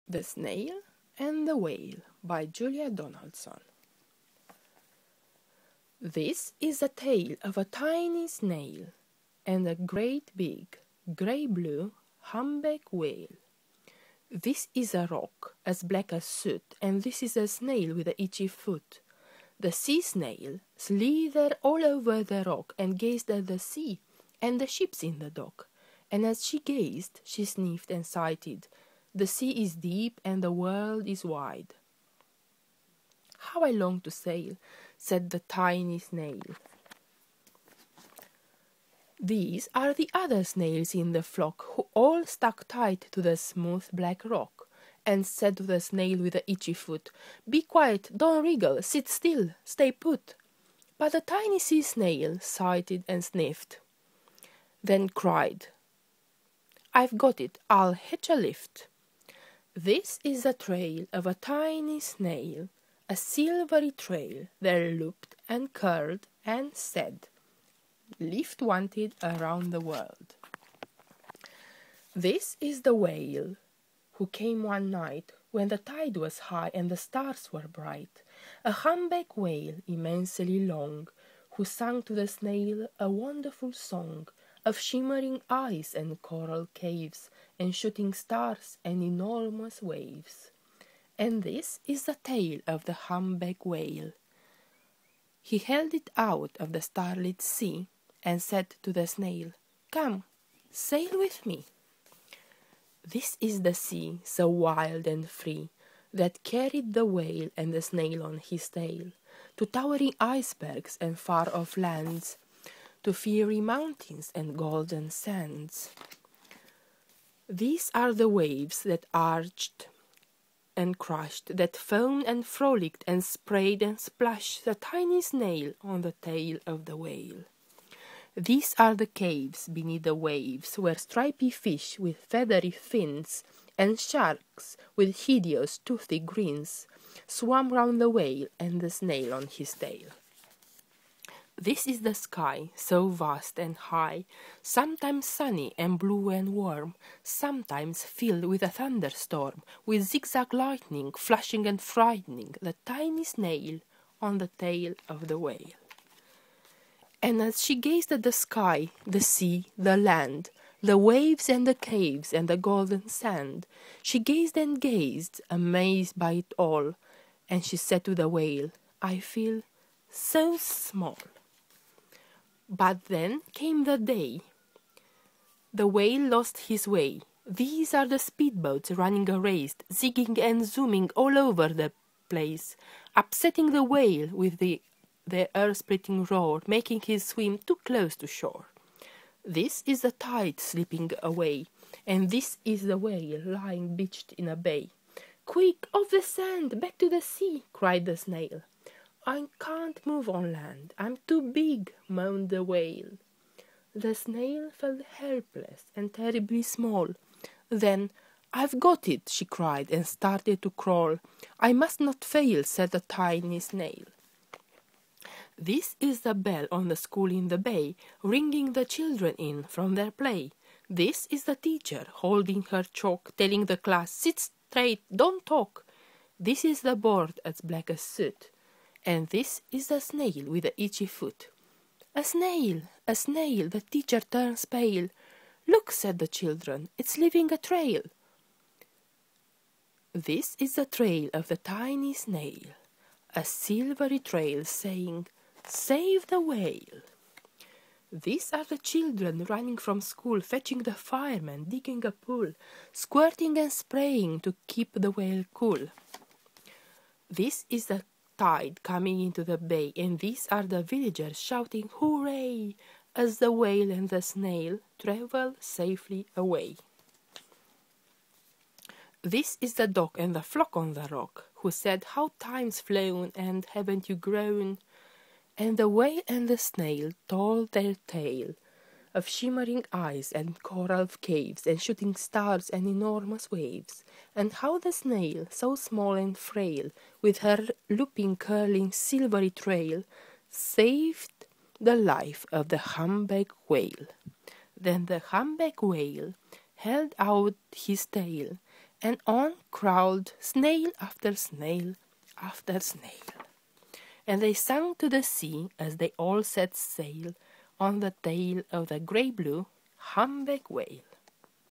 The Snail and the Whale by Julia Donaldson. This is the tale of a tiny snail and a great big, grey-blue, humpback whale. This is a rock as black as soot, and this is a snail with an itchy foot. The sea snail slithered all over the rock and gazed at the sea and the ships in the dock. And as she gazed, she sniffed and sighed. The sea is deep and the world is wide. "How I long to sail," said the tiny snail. These are the other snails in the flock, who all stuck tight to the smooth black rock, and said to the snail with the itchy foot, "Be quiet, don't wriggle, sit still, stay put." But the tiny sea snail sighed and sniffed, then cried, "I've got it, I'll hitch a lift." This is the trail of a tiny snail, a silvery trail that looped and curled and said, "Lift wanted around the world." This is the whale, who came one night when the tide was high and the stars were bright, a humpback whale immensely long, who sang to the snail a wonderful song of shimmering eyes and coral caves and shooting stars and enormous waves. And this is the tale of the humpback whale. He held it out of the starlit sea and said to the snail, "Come, sail with me." This is the sea, so wild and free, that carried the whale and the snail on his tail, to towering icebergs and far-off lands, to fiery mountains and golden sands. These are the waves that arched and crashed, that foamed and frolicked and sprayed and splashed the tiny snail on the tail of the whale. These are the caves beneath the waves, where stripy fish with feathery fins and sharks with hideous toothy grins swam round the whale and the snail on his tail. This is the sky, so vast and high, sometimes sunny and blue and warm, sometimes filled with a thunderstorm, with zigzag lightning flashing and frightening the tiny snail on the tail of the whale. And as she gazed at the sky, the sea, the land, the waves and the caves and the golden sand, she gazed and gazed, amazed by it all, and she said to the whale, "I feel so small." But then came the day. The whale lost his way. These are the speedboats running a race, zigging and zooming all over the place, upsetting the whale with their earth-splitting roar, making him swim too close to shore. This is the tide slipping away, and this is the whale lying beached in a bay. "Quick, off the sand, back to the sea!" cried the snail. "I can't move on land, I'm too big," moaned the whale. The snail felt helpless and terribly small. Then, "I've got it," she cried, and started to crawl. "I must not fail," said the tiny snail. This is the bell on the school in the bay, ringing the children in from their play. This is the teacher, holding her chalk, telling the class, "Sit straight, don't talk." This is the board as black as soot. And this is the snail with the itchy foot. A snail, the teacher turns pale. "Look," said the children, "it's leaving a trail." This is the trail of the tiny snail, a silvery trail saying, "Save the whale." These are the children running from school, fetching the fireman, digging a pool, squirting and spraying to keep the whale cool. This is the tide coming into the bay, and these are the villagers shouting "Hooray!" as the whale and the snail travel safely away. This is the dock and the flock on the rock, who said, "How time's flown, and haven't you grown?" And the whale and the snail told their tale of shimmering eyes and coral caves and shooting stars and enormous waves, and how the snail, so small and frail, with her looping, curling, silvery trail, saved the life of the humpback whale. Then the humpback whale held out his tail And on crawled snail after snail after snail. And they sang to the sea as they all set sail on the tail of the grey-blue humpback whale.